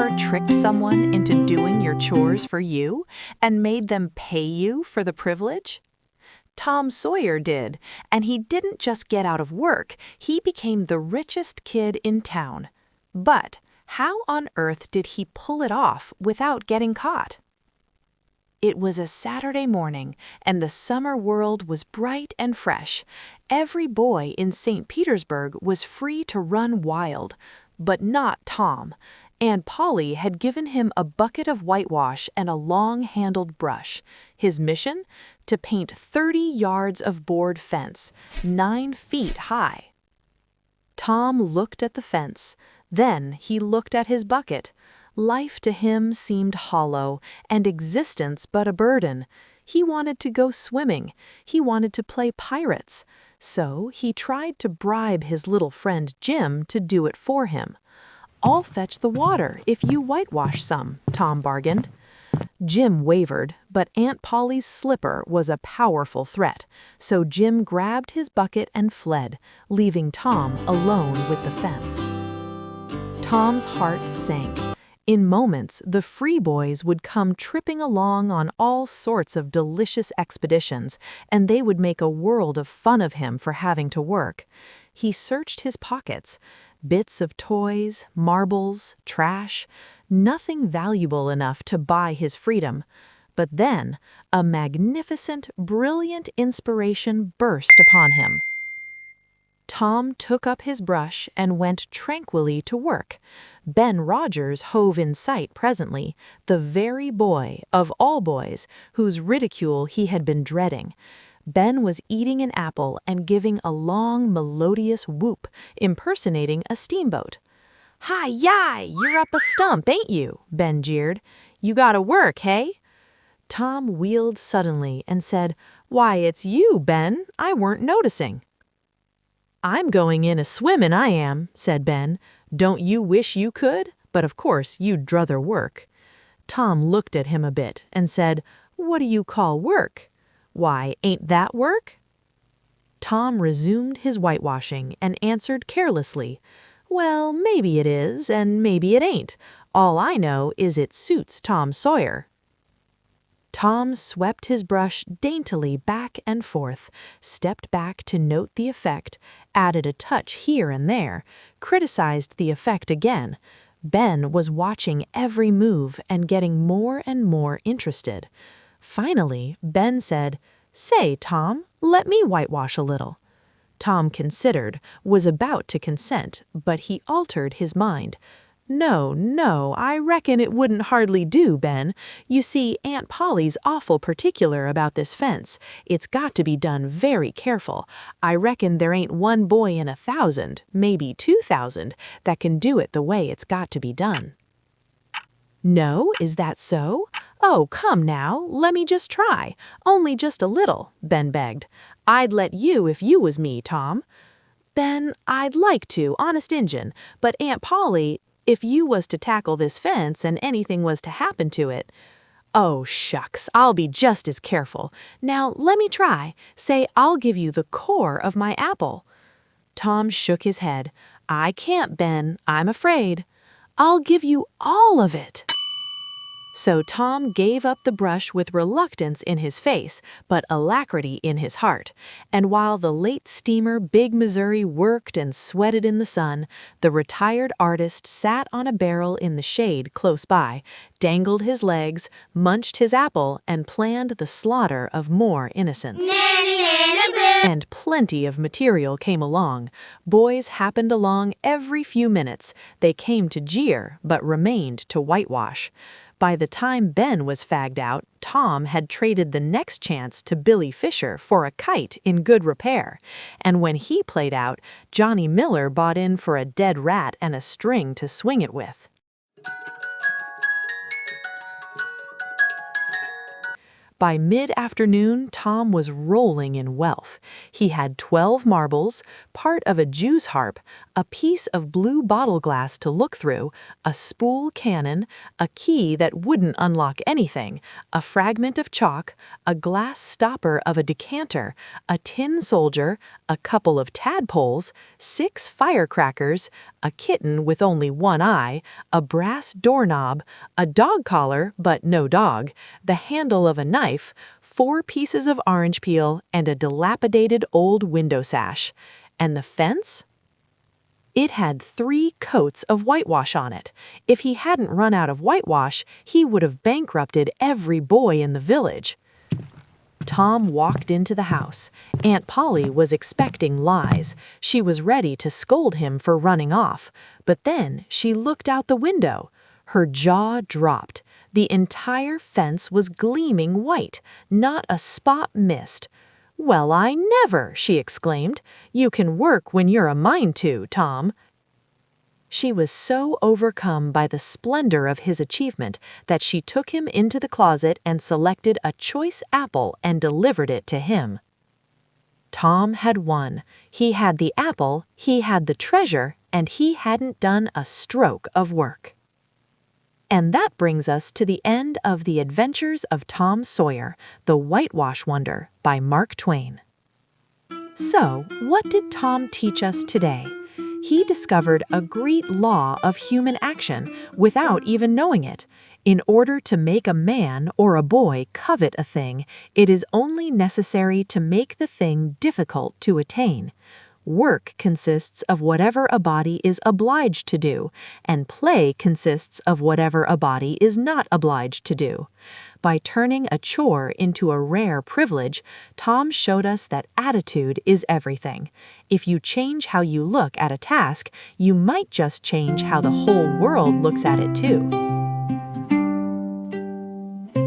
ever tricked someone into doing your chores for you and made them pay you for the privilege? Tom Sawyer did, and he didn't just get out of work, he became the richest kid in town. But how on earth did he pull it off without getting caught? It was a Saturday morning, and the summer world was bright and fresh. Every boy in St. Petersburg was free to run wild, but not Tom. Aunt Polly had given him a bucket of whitewash and a long-handled brush. His mission? To paint 30 yards of board fence, 9 feet high. Tom looked at the fence. Then he looked at his bucket. Life to him seemed hollow, and existence but a burden. He wanted to go swimming. He wanted to play pirates. So he tried to bribe his little friend Jim to do it for him. "I'll fetch the water if you whitewash some," Tom bargained. Jim wavered, but Aunt Polly's slipper was a powerful threat, so Jim grabbed his bucket and fled, leaving Tom alone with the fence. Tom's heart sank. In moments, the free boys would come tripping along on all sorts of delicious expeditions, and they would make a world of fun of him for having to work. He searched his pockets. Bits of toys, marbles, trash, nothing valuable enough to buy his freedom. But then, a magnificent, brilliant inspiration burst upon him. Tom took up his brush and went tranquilly to work. Ben Rogers hove in sight presently, the very boy, of all boys, whose ridicule he had been dreading. Ben was eating an apple and giving a long, melodious whoop, impersonating a steamboat. "Hi-yi, you're up a stump, ain't you?" Ben jeered. "You gotta work, hey?" Tom wheeled suddenly and said, "Why, it's you, Ben. I weren't noticing." "I'm going in a swimmin', I am," said Ben. "Don't you wish you could? But of course you'd druther work." Tom looked at him a bit and said, "What do you call work?" "Why, ain't that work?" Tom resumed his whitewashing and answered carelessly, "Well, maybe it is, and maybe it ain't. All I know is it suits Tom Sawyer." Tom swept his brush daintily back and forth, stepped back to note the effect, added a touch here and there, criticized the effect again. Ben was watching every move and getting more and more interested. Finally, Ben said, "Say, Tom, let me whitewash a little." Tom considered, was about to consent, but he altered his mind. No, I reckon it wouldn't hardly do, Ben. You see, Aunt Polly's awful particular about this fence. It's got to be done very careful. I reckon there ain't one boy in 1,000, maybe 2,000, that can do it the way it's got to be done." "No, is that so? Oh, come now, let me just try. Only just a little," Ben begged. "I'd let you if you was me, Tom." "Ben, I'd like to, honest Injun, but Aunt Polly, if you was to tackle this fence and anything was to happen to it—" "Oh, shucks, I'll be just as careful. Now, let me try. Say, I'll give you the core of my apple." Tom shook his head. "I can't, Ben, I'm afraid." "I'll give you all of it." So Tom gave up the brush with reluctance in his face, but alacrity in his heart. And while the late steamer Big Missouri worked and sweated in the sun, the retired artist sat on a barrel in the shade close by, dangled his legs, munched his apple, and planned the slaughter of more innocents. And plenty of material came along. Boys happened along every few minutes. They came to jeer, but remained to whitewash. By the time Ben was fagged out, Tom had traded the next chance to Billy Fisher for a kite in good repair. And when he played out, Johnny Miller bought in for a dead rat and a string to swing it with. By mid-afternoon, Tom was rolling in wealth. He had 12 marbles, part of a Jew's harp, a piece of blue bottle glass to look through, a spool cannon, a key that wouldn't unlock anything, a fragment of chalk, a glass stopper of a decanter, a tin soldier, a couple of tadpoles, 6 firecrackers, a kitten with only one eye, a brass doorknob, a dog collar but no dog, the handle of a knife, 4 pieces of orange peel, and a dilapidated old window sash. And the fence? It had 3 coats of whitewash on it. If he hadn't run out of whitewash, he would have bankrupted every boy in the village. Tom walked into the house. Aunt Polly was expecting lies. She was ready to scold him for running off. But then she looked out the window. Her jaw dropped. The entire fence was gleaming white, not a spot missed. "Well, I never!" she exclaimed. "You can work when you're a mind to, Tom." She was so overcome by the splendor of his achievement that she took him into the closet and selected a choice apple and delivered it to him. Tom had won. He had the apple, he had the treasure, and he hadn't done a stroke of work. And that brings us to the end of The Adventures of Tom Sawyer, The Whitewash Wonder by Mark Twain. So, what did Tom teach us today? He discovered a great law of human action without even knowing it. In order to make a man or a boy covet a thing, it is only necessary to make the thing difficult to attain. Work consists of whatever a body is obliged to do, and play consists of whatever a body is not obliged to do. By turning a chore into a rare privilege, Tom showed us that attitude is everything. If you change how you look at a task, you might just change how the whole world looks at it too.